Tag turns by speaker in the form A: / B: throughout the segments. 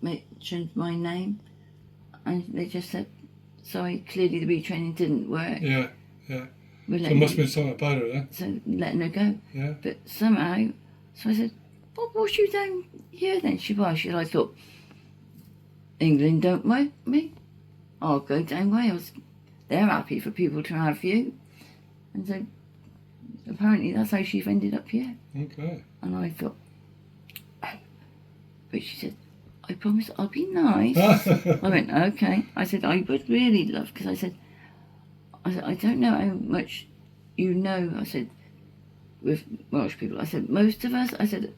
A: mentioned my name, and they just said, sorry, clearly the retraining didn't work.
B: Yeah. So it must have been something about her then.
A: So letting her go.
B: Yeah.
A: But somehow, so I said, what brought you down here then? I thought, England don't want me. I'll go down Wales. They're happy for people to have you. And so apparently that's how she's ended up here.
B: Okay.
A: And I thought, but she said, I promise I'll be nice. I went, okay. I said, I would really love, because I said, I don't know how much you know, I said, with Welsh people. I said, most of us, I said,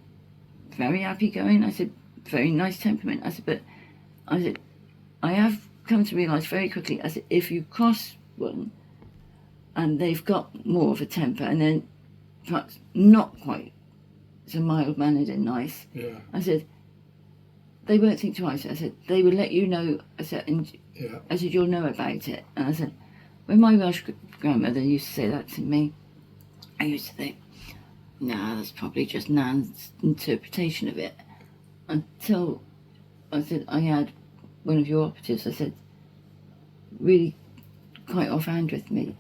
A: very happy going. I said, very nice temperament. I said, but I said, I have come to realise very quickly, I said, if you cross one and they've got more of a temper and then perhaps not quite so mild-mannered and nice,
B: yeah.
A: I said, they won't think twice. I said, they will let you know. I said, and I said, you'll know about it. And I said, when my Welsh grandmother used to say that to me, I used to think, nah, that's probably just Nan's interpretation of it. Until I said, I had one of your operatives, I said, really quite offhand with me.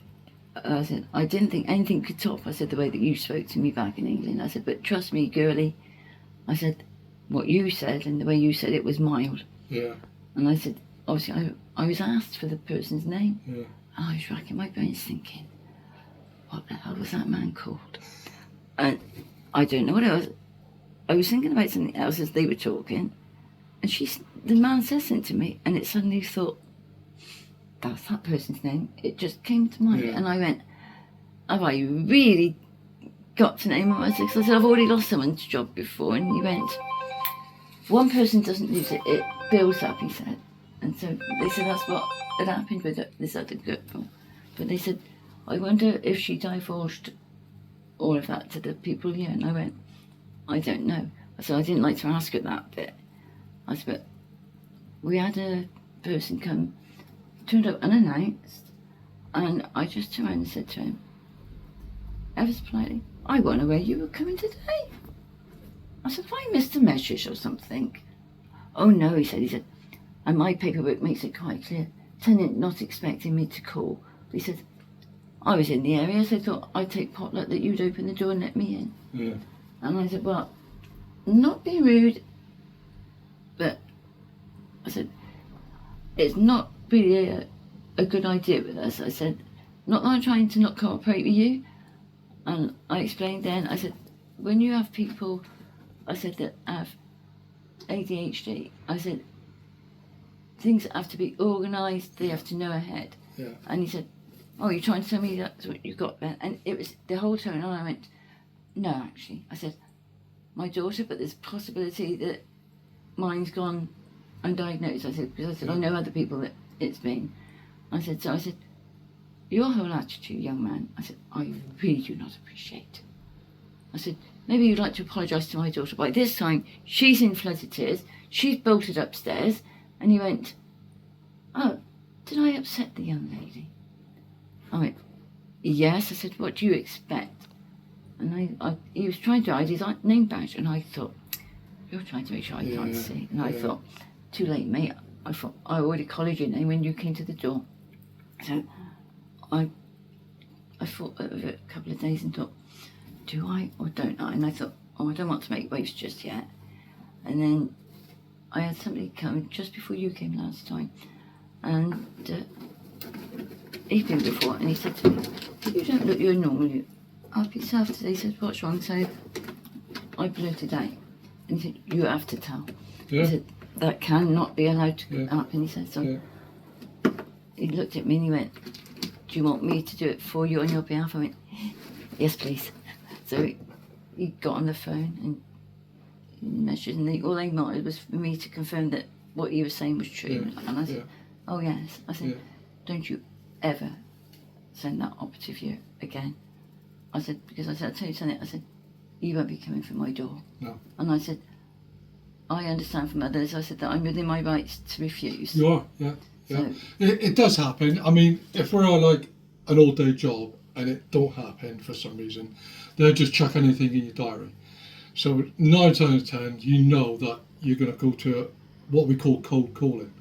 A: I said, I didn't think anything could top, I said, the way that you spoke to me back in England. I said, but trust me, girlie, I said, what you said and the way you said it was mild.
B: Yeah.
A: And I said, obviously, I was asked for the person's name.
B: Yeah.
A: And I was racking my brains thinking, what the hell was that man called? And I don't know what it was. I was thinking about something else as they were talking. And the man said something to me, and it suddenly thought, that's that person's name. It just came to mind.
B: Yeah.
A: And I went, have I really got to name him? I said, I've already lost someone's job before. And he went, one person doesn't lose it, it builds up, he said. And so they said that's what had happened with this other girl. But they said, I wonder if she divulged all of that to the people here. And I went, I don't know. So I didn't like to ask her that bit. I said, but we had a person come, turned up unannounced, and I just turned around and said to him, ever so politely, I wonder where you were coming today. I said, have I missed a message or something? Oh no, he said, and my paperwork makes it quite clear. Tenant not expecting me to call. But he said, I was in the area, so I thought I'd take potluck that you'd open the door and let me in.
B: Yeah.
A: And I said, well, not being rude, but I said, it's not really a good idea with us. I said, not that I'm trying to not cooperate with you. And I explained then, I said, when you have people, I said, that have ADHD, I said, things have to be organised, they have to know ahead.
B: Yeah.
A: And he said, oh, you're trying to tell me that's what you got then? And it was the whole tone, and I went, no, actually. I said, my daughter, but there's a possibility that mine's gone undiagnosed. I said, because I said, I know other people that it's been. I said, your whole attitude, young man, I said, I really do not appreciate. I said, maybe you'd like to apologise to my daughter. By this time, she's in floods of tears, she's bolted upstairs. And he went, oh, did I upset the young lady? I went, yes. I said, what do you expect? And he was trying to hide his name badge, and I thought, you're trying to make sure I can't see. And I thought, too late, mate. I thought, I already collared your name when you came to the door. So I thought over it a couple of days and thought, do I or don't I? And I thought, oh, I don't want to make waves just yet. And then I had somebody come just before you came last time, and he'd been before, and he said to me, you don't look your normal up yourself today. He said, what's wrong? So I blurted out, and he said, you have to tell.
B: Yeah.
A: He said, that cannot be allowed to happen. He said, so he looked at me and he went, do you want me to do it for you on your behalf? I went, yes, please. So he got on the phone and measured, and all they wanted was for me to confirm that what he was saying was true. And I said, oh yes. I said, don't you ever send that operative here again. I said, because I said, I'll tell you something, I said, you won't be coming through my door.
B: No.
A: And I said, I understand from others, I said that I'm within my rights to refuse.
B: You are, yeah.
A: So,
B: it does happen. I mean, if we're on like an all-day job and it don't happen for some reason, they'll just chuck anything in your diary. So 9 times out of 10, you know that you're going to go to what we call cold calling.